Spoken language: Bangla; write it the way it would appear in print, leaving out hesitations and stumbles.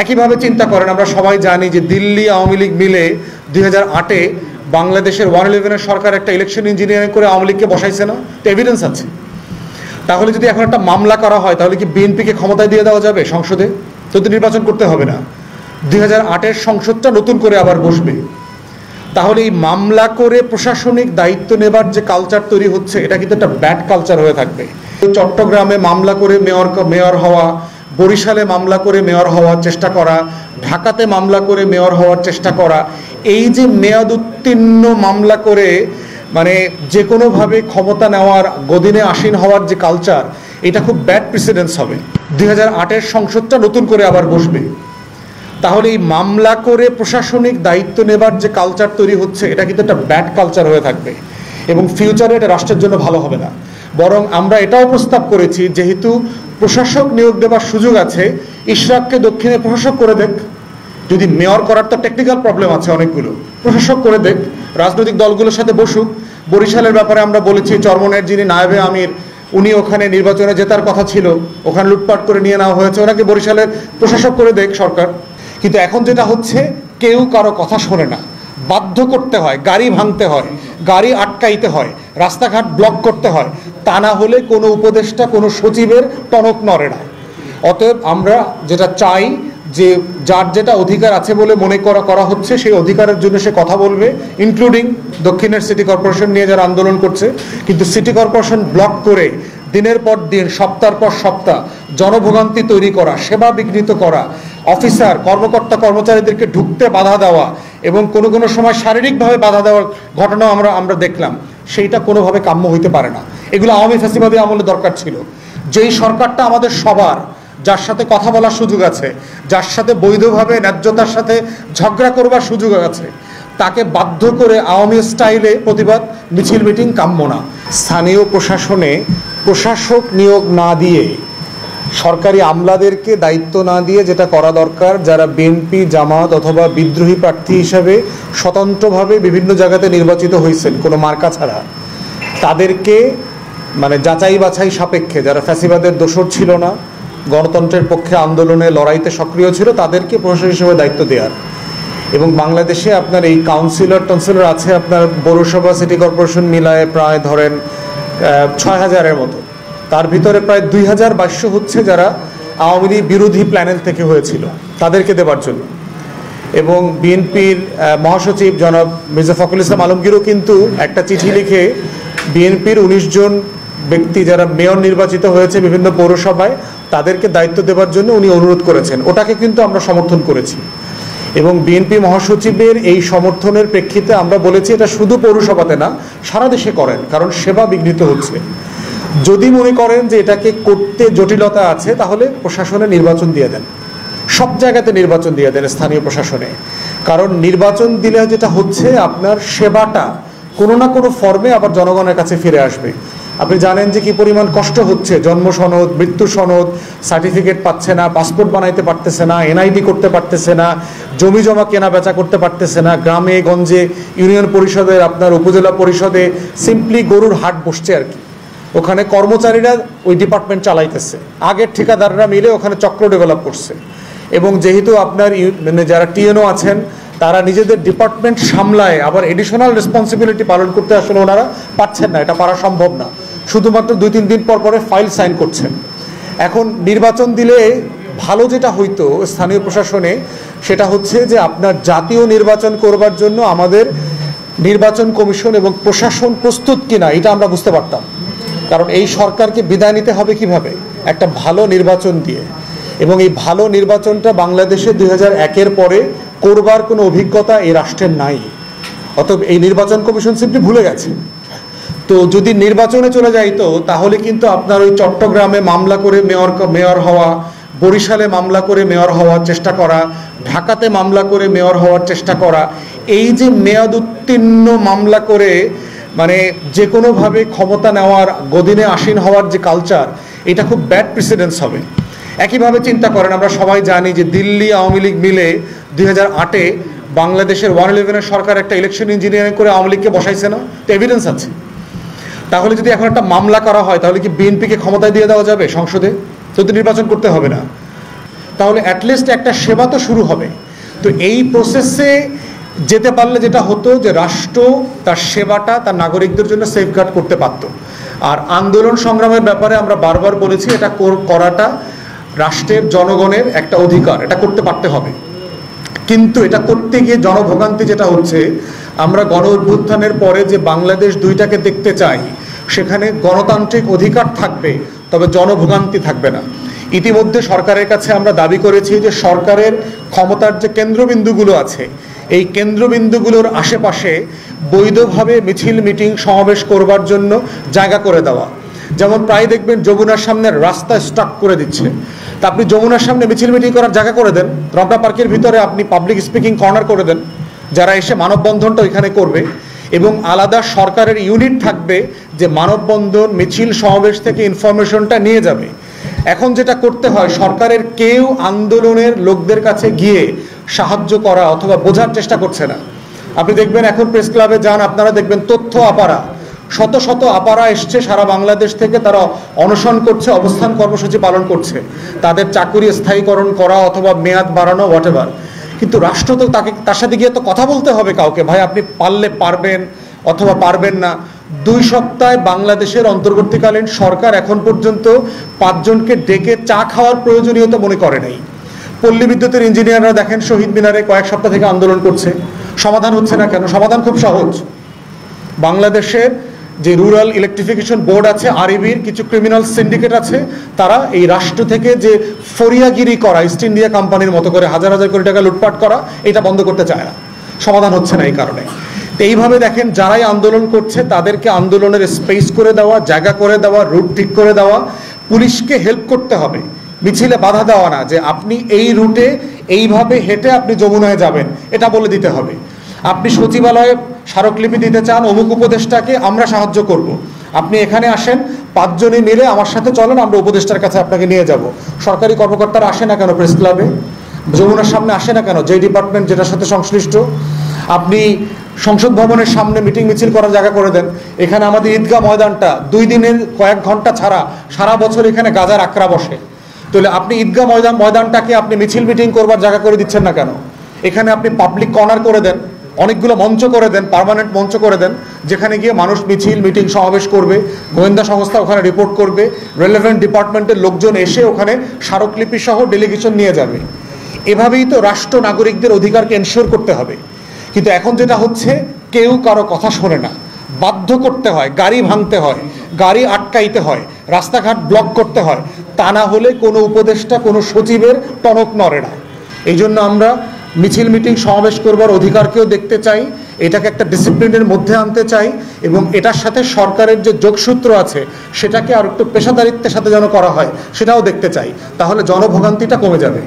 একইভাবে চিন্তা করেন, আমরা সবাই জানি যে দিল্লি আওয়ামী লীগ মিলে 2008-এ বাংলাদেশের 111-এর সরকার একটা ইলেকশন ইঞ্জিনিয়ারিং করে আওয়ামী লীগকে বসাইছে না? তো এভিডেন্স আছে। তাহলে যদি এখন একটা মামলা করা হয় তাহলে কি বিএনপিকে ক্ষমতায় দিয়ে দেওয়া যাবে সংসদে? তো নির্বাচন করতে হবে না, 2008-এর সংসদটা নতুন করে আবার বসবে। তাহলে এই মামলা করে প্রশাসনিক দায়িত্ব নেবার যে কালচার তৈরি হচ্ছে, এটা কিন্তু একটা ব্যাড কালচার হয়ে থাকবে। চট্টগ্রামে মামলা করে মেয়র হওয়া, বরিশালে মামলা করে মেয়র হওয়ার চেষ্টা করা, ঢাকাতে মামলা করে মেয়র হওয়ার চেষ্টা করা, এই যে মেয়াদ উত্তীর্ণ মামলা করে মানে যে কোনোভাবে ক্ষমতা নেওয়ার, গদিনে আসীন হওয়ার যে কালচার, এটা খুব ব্যাড প্রেসিডেন্স হবে। 2008-এর সংসদটা নতুন করে আবার বসবে। তাহলে এই মামলা করে প্রশাসনিক দায়িত্ব নেবার যে কালচার তৈরি হচ্ছে, এটা কিন্তু একটা ব্যাড কালচার হয়ে থাকবে এবং ফিউচারে এটা রাষ্ট্রের জন্য ভালো হবে না। বরং আমরা এটাও প্রস্তাব করেছি, যেহেতু প্রশাসক নিয়োগ দেওয়ার সুযোগ আছে, ইশরাককে দক্ষিণে প্রশাসক করে দেখ। যদি মেয়র করার তো টেকনিক্যাল প্রবলেম আছে অনেকগুলো, প্রশাসক করে দেখ, রাজনৈতিক দলগুলোর সাথে বসুক। বরিশালের ব্যাপারে আমরা বলেছি, চরমনের যিনি নায়েবে আমির, উনি ওখানে নির্বাচনে জেতার কথা ছিল, ওখানে লুটপাট করে নিয়ে নেওয়া হয়েছে, ওনাকে বরিশালের প্রশাসক করে দেখ সরকার। কিন্তু এখন যেটা হচ্ছে, কেউ কারো কথা শোনে না, বাধ্য করতে হয়, গাড়ি ভাঙতে হয়, গাড়ি আটকাইতে হয়, রাস্তাঘাট ব্লক করতে হয়, তা না হলে কোনো উপদেষ্টা, কোনো সচিবের টনক নড়ে না। অতএব আমরা যেটা চাই যে যার যেটা অধিকার আছে বলে মনে করা হচ্ছে, সেই অধিকারের জন্য সে কথা বলবে, ইনক্লুডিং দক্ষিণের সিটি কর্পোরেশন নিয়ে যারা আন্দোলন করছে। কিন্তু সিটি কর্পোরেশন ব্লক করে দিনের পর দিন, সপ্তাহের পর সপ্তাহ জনভোগান্তি তৈরি করা, সেবা বিঘ্নিত করা, অফিসার কর্মকর্তা কর্মচারীদেরকে ঢুকতে বাধা দেওয়া এবং কোনো কোনো সময় শারীরিকভাবে বাধা দেওয়ার ঘটনাও আমরা দেখলাম, সেইটা কোনোভাবে কাম্য হইতে পারে না। এগুলো আওয়ামী ফ্যাসিবাদী আমলে দরকার ছিল। যেই সরকারটা আমাদের সবার, যার সাথে কথা বলার সুযোগ আছে, যার সাথে বৈধভাবে ন্যায্যতার সাথে ঝগড়া করবার সুযোগ আছে, তাকে বাধ্য করে আওয়ামী স্টাইলে প্রতিবাদ মিছিল মিটিং কাম্য না। স্থানীয় প্রশাসনে প্রশাসক নিয়োগ না দিয়ে, সরকারি আমলাদেরকে দায়িত্ব না দিয়ে যেটা করা দরকার, যারা বিএনপি, জামাত অথবা বিদ্রোহী প্রার্থী হিসাবে স্বতন্ত্রভাবে বিভিন্ন জায়গাতে নির্বাচিত হয়েছেন কোনো মার্কা ছাড়া, তাদেরকে মানে যাচাই বাছাই সাপেক্ষে, যারা ফ্যাসিবাদের দোসর ছিল না, গণতন্ত্রের পক্ষে আন্দোলনে লড়াইতে সক্রিয় ছিল, তাদেরকে প্রশাসক হিসেবে দায়িত্ব দেওয়ার। এবং বাংলাদেশে আপনার এই কাউন্সিলর আছে, আপনার পৌরসভা সিটি কর্পোরেশন মিলায় প্রায় ধরেন ৬,০০০-এর মতো। তার ভিতরে প্রায় ২,২০০ হচ্ছে যারা আওয়ামী লীগ বিরোধী প্ল্যানেল থেকে হয়েছিল, তাদেরকে দেবার জন্য। এবং বিএনপির মহাসচিব জনাব মির্জা ফখরুল ইসলাম আলমগীরও কিন্তু একটা চিঠি লিখে বিএনপির ১৯ জন ব্যক্তি যারা মেয়র নির্বাচিত হয়েছে বিভিন্ন পৌরসভায়, তাদেরকে দায়িত্ব দেবার জন্য উনি অনুরোধ করেছেন। ওটাকে কিন্তু আমরা সমর্থন করেছি এবং বিএনপি মহাসচিবের এই সমর্থনের প্রেক্ষিতে আমরা বলেছি এটা শুধু পৌরসভাতে না, সারা দেশে করেন, কারণ সেবা বিঘ্নিত হচ্ছে। যদি মনে করেন যে এটাকে করতে জটিলতা আছে, তাহলে প্রশাসনে নির্বাচন দিয়ে দেন, সব জায়গাতে নির্বাচন দিয়ে দেন স্থানীয় প্রশাসনে। কারণ নির্বাচন দিলে যেটা হচ্ছে, আপনার সেবাটা কোনো না কোনো ফর্মে আবার জনগণের কাছে ফিরে আসবে। আপনি জানেন যে কি পরিমাণ কষ্ট হচ্ছে, জন্ম সনদ, মৃত্যু সনদ, সার্টিফিকেট পাচ্ছে না, পাসপোর্ট বানাইতে পারতেছে না, এনআইডি করতে পারতেছে না, জমি জমা কেনা বেচা করতে পারতেছে না, গ্রামে গঞ্জে ইউনিয়ন পরিষদের, আপনার উপজেলা পরিষদে সিম্পলি গরুর হাট বসছে আর কি। ওখানে কর্মচারীরা ওই ডিপার্টমেন্ট চালাইতেছে, আগের ঠিকাদাররা মিলে ওখানে চক্র ডেভেলপ করছে। এবং যেহেতু আপনার মানে যারা টিএনও আছেন, তারা নিজেদের ডিপার্টমেন্ট সামলায় আবার এডিশনাল রেসপন্সিবিলিটি পালন করতে আসলে ওনারা পারছেন না, এটা পারা সম্ভব না। শুধুমাত্র 2-3 দিন পর পরে ফাইল সাইন করছেন। এখন নির্বাচন দিলে ভালো যেটা হইতো স্থানীয় প্রশাসনে, সেটা হচ্ছে যে আপনার জাতীয় নির্বাচন করবার জন্য আমাদের নির্বাচন কমিশন এবং প্রশাসন প্রস্তুত কিনা এটা আমরা বুঝতে পারতাম। কারণ এই সরকারকে বিদায় নিতে হবে কিভাবে, একটা ভালো নির্বাচন দিয়ে। এবং এই ভালো নির্বাচনটা বাংলাদেশে 2001-এর পরে করবার কোনো অভিজ্ঞতা এই রাষ্ট্রের নাই। অতএব এই নির্বাচন কমিশন সিম্পলি ভুলে গেছে। তো যদি নির্বাচনে চলে যাইতো, তাহলে কিন্তু আপনার ওই চট্টগ্রামে মামলা করে মেয়র হওয়া, বরিশালে মামলা করে মেয়র হওয়ার চেষ্টা করা, ঢাকাতে মামলা করে মেয়র হওয়ার চেষ্টা করা, এই যে মেয়াদ উত্তীর্ণ মামলা করে মানে যে কোনোভাবে ক্ষমতা নেওয়ার, গদিনে আসীন হওয়ার যে কালচার, এটা খুব ব্যাড প্রেসিডেন্স হবে। একইভাবে চিন্তা করেন, আমরা সবাই জানি যে দিল্লি আওয়ামী লীগ মিলে 2008-এ বাংলাদেশের 111-এর সরকার একটা ইলেকশন ইঞ্জিনিয়ারিং করে আওয়ামী লীগকে বসাইছে না? তো এভিডেন্স আছে। তাহলে যদি এখন একটা মামলা করা হয় তাহলে কি বিএনপিকে ক্ষমতায় দিয়ে দেওয়া যাবে সংসদে? তো নির্বাচন করতে হবে না, তাহলে অ্যাটলিস্ট একটা সেবা তো শুরু হবে। তো এই প্রসেসে যেতে পারলে যেটা হতো যে রাষ্ট্র তার সেবাটা তার নাগরিকদের জন্য সেফগার্ড করতে পারত। আর আন্দোলন সংগ্রামের ব্যাপারে আমরা বারবার বলেছি, এটা করাটা রাষ্ট্রের জনগণের একটা অধিকার, এটা করতে পারতে হবে। কিন্তু এটা করতে গিয়ে জনভোগান্তি যেটা হচ্ছে, আমরা গণ অভ্যুত্থানের পরে যে বাংলাদেশ দুইটাকে দেখতে চাই, সেখানে গণতান্ত্রিক অধিকার থাকবে, তবে জনভোগান্তি থাকবে না। ইতিমধ্যে সরকারের কাছে আমরা দাবি করেছি যে সরকারের ক্ষমতার যে কেন্দ্রবিন্দুগুলো আছে, এই কেন্দ্রবিন্দুগুলোর আশেপাশে বৈধভাবে মিছিল মিটিং সমাবেশ করবার জন্য জায়গা করে দেওয়া। যেমন প্রায় দেখবেন যমুনার সামনে রাস্তা স্টক করে দিচ্ছে, তা আপনি যমুনার সামনে মিছিল মিটিং করার জায়গা করে দেন, রমনা পার্কের ভিতরে আপনি পাবলিক স্পিকিং কর্নার করে দেন, যারা এসে মানববন্ধনটা ওইখানে করবে, এবং আলাদা সরকারের ইউনিট থাকবে যে মানববন্ধন মিছিল সমাবেশ থেকে ইনফরমেশনটা নিয়ে যাবে। এখন যেটা করতে হয়, সরকারের কেউ আন্দোলনের লোকদের কাছে গিয়ে সাহায্য করা অথবা বোঝার চেষ্টা করছে না। আপনি দেখবেন এখন প্রেস ক্লাবে যান, আপনারা দেখবেন তথ্য আপারা, শত শত আপারা এসছে সারা বাংলাদেশ থেকে, তারা অনশন করছে, অবস্থান কর্মসূচি পালন করছে, তাদের চাকুরি স্থায়ীকরণ করা অথবা মেয়াদ বাড়ানো হোয়াটএভার। কিন্তু রাষ্ট্র তো তার সাথে গিয়ে তো কথা বলতে হবে কাউকে, ভাই আপনি পারলে পারবেন অথবা পারবেন না। 2 সপ্তাহে বাংলাদেশের অন্তর্বর্তীকালীন সরকার এখন পর্যন্ত 5 জনকে ডেকে চা খাওয়ার প্রয়োজনীয়তা মনে করে নাই। পল্লী বিদ্যুতের ইঞ্জিনিয়াররা দেখেন শহীদ মিনারে কয়েক সপ্তাহ থেকে আন্দোলন করছে, সমাধান হচ্ছে না কেন? সমাধান খুব সহজ। বাংলাদেশের যে রুরাল ইলেকট্রিফিকেশন বোর্ড আছে, আরইবির কিছু ক্রিমিনাল সিন্ডিকেট আছে, তারা এই রাষ্ট্র থেকে যে ফরিয়াগিরি করা, ইস্ট ইন্ডিয়া কোম্পানির মতো করে হাজার হাজার কোটি টাকা লুটপাট করা, এটা বন্ধ করতে চায় না। সমাধান হচ্ছে না এই কারণে। তো এইভাবে দেখেন যারাই আন্দোলন করছে তাদেরকে আন্দোলনের স্পেস করে দেওয়া, জায়গা করে দেওয়া, রুট ঠিক করে দেওয়া, পুলিশকে হেল্প করতে হবে, মিছিলে বাধা দেওয়া না যে আপনি এই রুটে এইভাবে হেঁটে আপনি যমুনায় যাবেন, এটা বলে দিতে হবে। আপনি সচিবালয়ে স্মারকলিপি দিতে চান অমুক উপদেষ্টাকে, আমরা সাহায্য করব, আপনি এখানে আসেন, 5 জনে মিলে আমার সাথে চলেন, আমরা উপদেষ্টার কাছে আপনাকে নিয়ে যাব। সরকারি কর্মকর্তারা আসে না কেন প্রেস ক্লাবে? যমুনার সামনে আসে না কেন? যে ডিপার্টমেন্ট যেটার সাথে সংশ্লিষ্ট। আপনি সংসদ ভবনের সামনে মিটিং মিছিল করার জায়গা করে দেন। এখানে আমাদের ঈদগাহ ময়দানটা 2 দিনের কয়েক ঘন্টা ছাড়া সারা বছর এখানে গাজার আকড়া বসে, তাহলে আপনি ঈদগাহ ময়দানটাকে আপনি মিছিল মিটিং করবার জায়গা করে দিচ্ছেন না কেন? এখানে আপনি পাবলিক কর্নার করে দেন, অনেকগুলো মঞ্চ করে দেন, পার্মানেন্ট মঞ্চ করে দেন, যেখানে গিয়ে মানুষ মিছিল মিটিং সমাবেশ করবে, গোয়েন্দা সংস্থা ওখানে রিপোর্ট করবে, রেলেভেন্ট ডিপার্টমেন্টের লোকজন এসে ওখানে স্মারকলিপি সহ ডেলিগেশন নিয়ে যাবে। এভাবেই তো রাষ্ট্র নাগরিকদের অধিকারকে এনশিওর করতে হবে। কিন্তু এখন যেটা হচ্ছে, কেউ কারো কথা শোনে না, বাধ্য করতে হয়, গাড়ি ভাঙতে হয়, গাড়ি আটকাইতে হয়, রাস্তাঘাট ব্লক করতে হয়, তা না হলে কোনো উপদেষ্টা কোনো সচিবের টনক নড়ে না। এই জন্য আমরা মিছিল মিটিং সমাবেশ করবার অধিকারকেও দেখতে চাই, এটাকে একটা ডিসিপ্লিনের মধ্যে আনতে চাই, এবং এটার সাথে সরকারের যে যোগসূত্র আছে সেটাকে আর একটু পেশাদারিত্বের সাথে যেন করা হয় সেটাও দেখতে চাই, তাহলে জনভোগান্তিটা কমে যাবে।